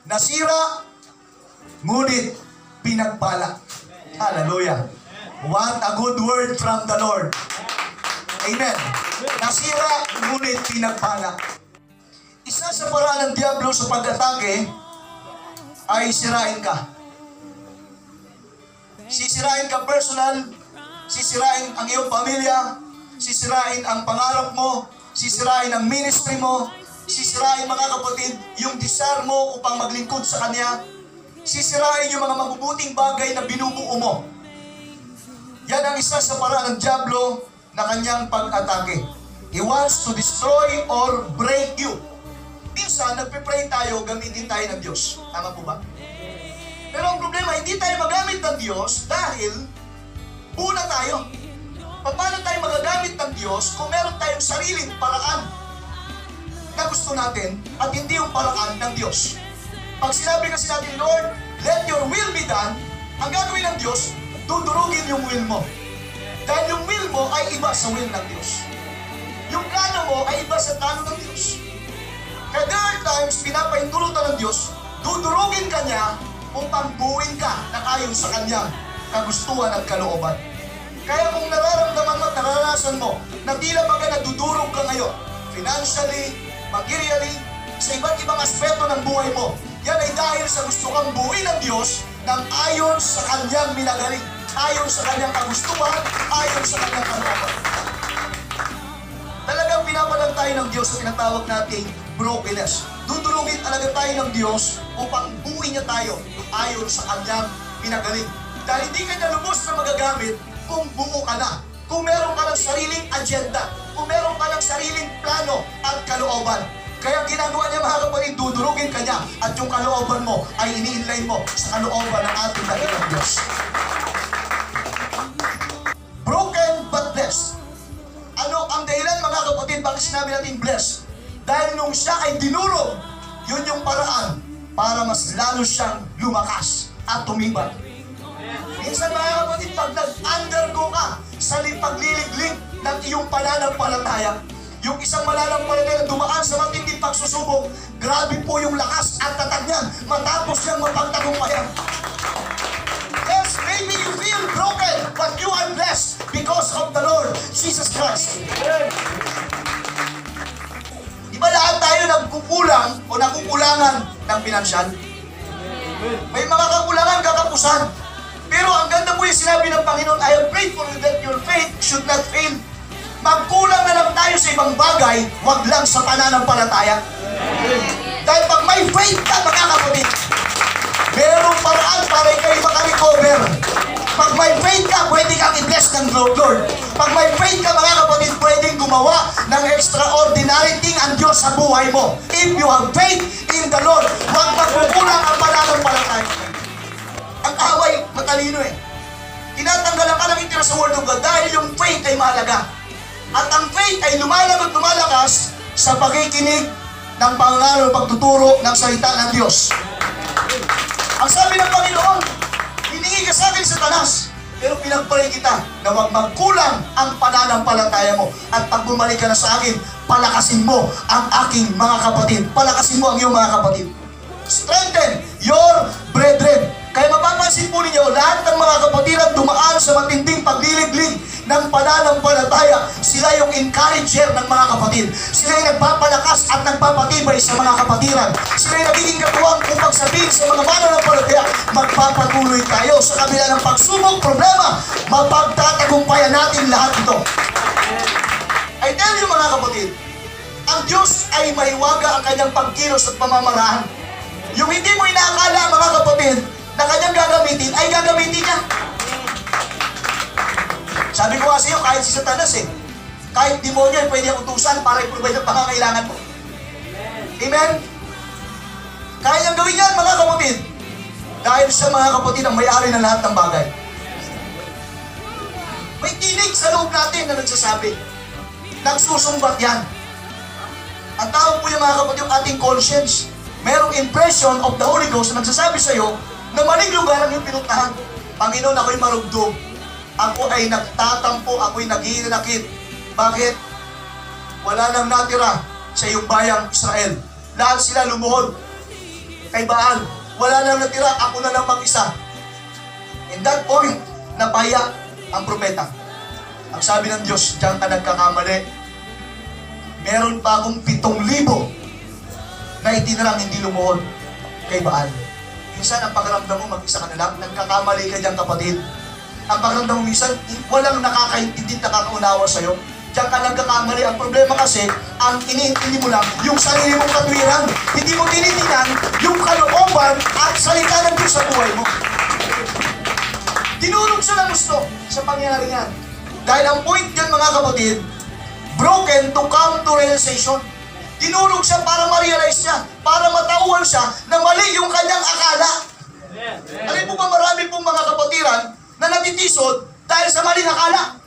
Nasira, ngunit pinagpala. Hallelujah. What a good word from the Lord. Amen. Nasira, ngunit pinagpala. Isa sa paraan ng Diablo sa pag-atake ay sirain ka. Sisirain ka personal, sisirain ang iyong pamilya, sisirain ang pangarap mo, sisirain ang ministry mo, sisirain mga kapatid yung desire mo upang maglingkod sa Kanya, sisirain yung mga mabubuting bagay na binubuo mo. Yan ang isa sa paraan ng Diablo na kanyang pag-atake. He wants to destroy or break you. Minsan, nagpipray tayo, gamitin tayo ng Diyos. Tama po ba? Pero ang problema, hindi tayo magamit ng Diyos dahil buna tayo. Paano tayo magagamit ng Diyos kung meron tayong sariling paraan na gusto natin at hindi yung paraan ng Diyos? Pag sinabi kasi natin, Lord, let your will be done, ang gagawin ng Diyos, dudurugin yung will mo. Dahil yung will mo ay iba sa will ng Diyos. Yung plano mo ay iba sa plano ng Diyos. Kaya there are times, pinapahintulutan ng Diyos, dudurugin ka niya upang buuin ka na ayon sa kanyang kagustuhan at kalooban. Kaya kung nararamdaman mo at naranasan mo na tila baga nadudurog ka ngayon, financially, materially, sa iba't ibang aspeto ng buhay mo, yan ay dahil sa gusto kang buuin ng Diyos ng ayon sa kanyang minagaling, ayon sa kanyang kagustuhan, ayon sa kanyang kalooban. Talagang pinapalag tayo ng Diyos sa tinatawag nating brokenness. Dudurugin talaga tayo ng Diyos upang buuin niya tayo ayon sa kanyang minagaling. Dahil hindi ka niya lubos na magagamit kung buo ka na. Kung meron ka ng sariling agenda, kung meron ka ng sariling plano at kalooban. Kaya ginagawa niya mga kapatid, dudurugin ka niya at yung kalooban mo ay ini-inline mo sa kalooban ng ating dakilang Diyos. Broken but blessed. Ano ang dahilan mga kapatid bakit sinabi natin blessed? Dahil nung siya ay dinurog, yun yung paraan para mas lalo siyang lumakas at tumibay. Minsan mga kapatid, pag nag-undergo ka sa pagliliglig ng iyong pananampalataya, yung isang mananampalataya na dumaan sa matinding pagsusubok, grabe po yung lakas at tatag niyan matapos niyang mapagtagumpayan. Yes, maybe you feel broken, but you are blessed because of the Lord Jesus Christ. Di ba lahat tayo nagkukulang o nakukulangan ng pinansyal? May mga kakulangan, kakapusan. Pero ang ganda po yung sinabi ng Panginoon, I have prayed for you that your faith should not fail. Magkulang na lang tayo sa ibang bagay, wag lang sa pananampalataya. Dahil pag may faith ka, mga kapatid, merong paraan para kayo makarecover. Pag may faith ka, pwede kang i-bless ng Lord. Pag may faith ka, mga kapatid, pwedeng gumawa ng extraordinary thing ang Diyos sa buhay mo. If you have faith in the Lord, huwag magkukulang ang pananampalataya. Ang away, matalino eh. Tinatanggalan ka ng interest sa Word of God dahil yung faith ay mahalaga. At ang faith ay lumalagot lumalakas sa pakikinig ng pangangalo, pagtuturo ng salita ng Diyos. Ang sabi ng Panginoon, hiningi ka sa akin, Satanas, pero pinagpray kita na huwag magkulang ang pananampalataya mo. At pag bumalik ka na sa akin, palakasin mo ang aking mga kapatid. Palakasin mo ang iyong mga kapatid. Strengthen your brethren. Kaya mapapansin po ninyo, lahat ng mga kapatiran dumaan sa matinding pagliliglig ng pananampalataya. Sila yung encourager ng mga kapatid. Sila yung nagpapalakas at nagpapatibay sa mga kapatiran. Sila yung nagiging katuwang upang sabihin sa mga mananampalataya, magpapatuloy tayo sa kabila ng pagsubok, problema, mapagtatagumpayan natin lahat ito. I tell you mga kapatid, ang Diyos ay mahiwaga ang kanyang pagkilos at pamamaraan. Yung hindi mo inaakala mga kapatid na kanyang gagamitin, ay gagamitin niya. Sabi ko kasi yung kahit si Satanas kahit demonyo ay pwede ang utusan para i-provide ang pangangailangan mo. Amen? Kaya niyang gawin yan mga kapatid. Dahil sa mga kapatid ang may-ari ng lahat ng bagay. May tinig sa loob natin na nagsasabi. Nagsusumbat yan. Ang tawag po yung mga kapatid yung ating conscience. Merong impression of the Holy Ghost na nagsasabi sa iyo na maling lugar ang iyong pinuntahan. Panginoon, ako'y marugdog. Ako ay nagtatampo, ako'y naghihinakit. Bakit? Wala nang natira sa iyong bayang Israel. Lahat sila lumuhod. kay Baal. Wala nang natira, ako na lang mag-isa. In that point, napahiya ang propeta. Ang sabi ng Diyos, diyan ka nagkakamali. Meron pa akong 7,000 na itinarang hindi lumuhod kay Baal. Minsan, ang pakiramdam mo, mag-isa ka na lang, nagkakamali ka dyan, kapatid. Ang pakiramdam mo, minsan, walang nakakaintindi, nakakaunawa sa'yo. Diyan ka nagkakamali. Ang problema kasi, ang iniintindi mo lang, yung sarili mong katwiran. Hindi mo tinitingnan yung kalooban at salita ng Diyos sa buhay mo. Dinurog siya ng gusto sa pangyayari yan. Dahil ang point dyan, mga kapatid, broken to come to realization. Dinurog siya para ma-realize siya, para matauhan siya na mali yung kanyang akala. Alam po ba, marami pong mga kapatiran na natitisod dahil sa maling akala.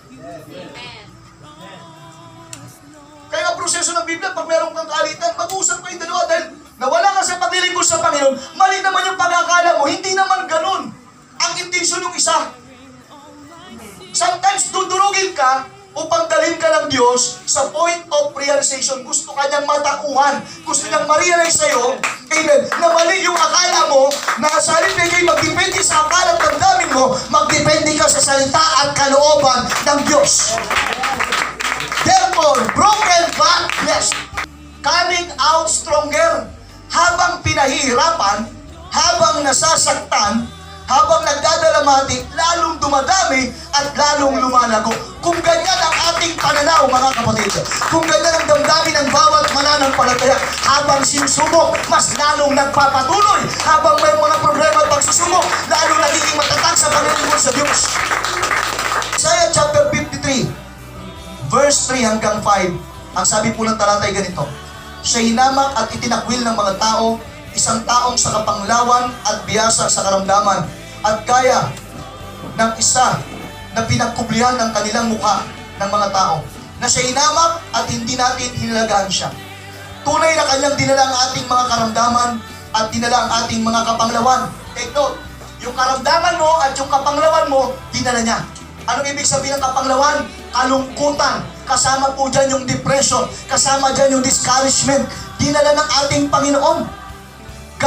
Kaya ang proseso ng Biblia, pag meron kang kaalitan, mag-uusap kayong dalawa dahil nawala ka sa paglilingkod sa Panginoon, mali naman yung pag-akala mo, hindi naman ganun ang intensyon ng isa. Sometimes dudurugin ka upang dalhin ka ng Diyos sa point of realization. Gusto ka niyang matauhan, gusto niyang ma-realize sa'yo, amen, na mali yung akala mo, na sa halip na kayo magdepende sa akala at damdamin mo, magdepende ka sa salita at kalooban ng Diyos. Therefore, broken but blessed, coming out stronger. Habang pinahihirapan, habang nasasaktan, habang nagdadalamati, lalong dumadami at lalong lumalago. Kung ganyan ang ating pananaw, mga kapatid, kung ganyan ang damdamin ng bawat mananampalataya, habang sinusubok, mas lalong nagpapatuloy. Habang may mga problema at pagsusubok, lalong nagiging matatag sa Panginoon sa Diyos. Isaiah chapter 53, verse 3 hanggang 5, ang sabi po ng talata ay ganito: siya hinamak at itinakwil ng mga tao, isang taong sa kapanglawan at biyasa sa karamdaman, at kaya ng isa na pinagkublihan ng kanilang mukha ng mga tao, na siya hinamak at hindi natin hinalagaan siya. Tunay na kanyang dinala ang ating mga karamdaman at dinala ang ating mga kapanglawan. Take note, yung karamdaman mo at yung kapanglawan mo, dinala niya. Anong ibig sabihin ng kapanglawan? Kalungkutan. Kasama po dyan yung depression. Kasama dyan yung discouragement. Dinala ng ating Panginoon.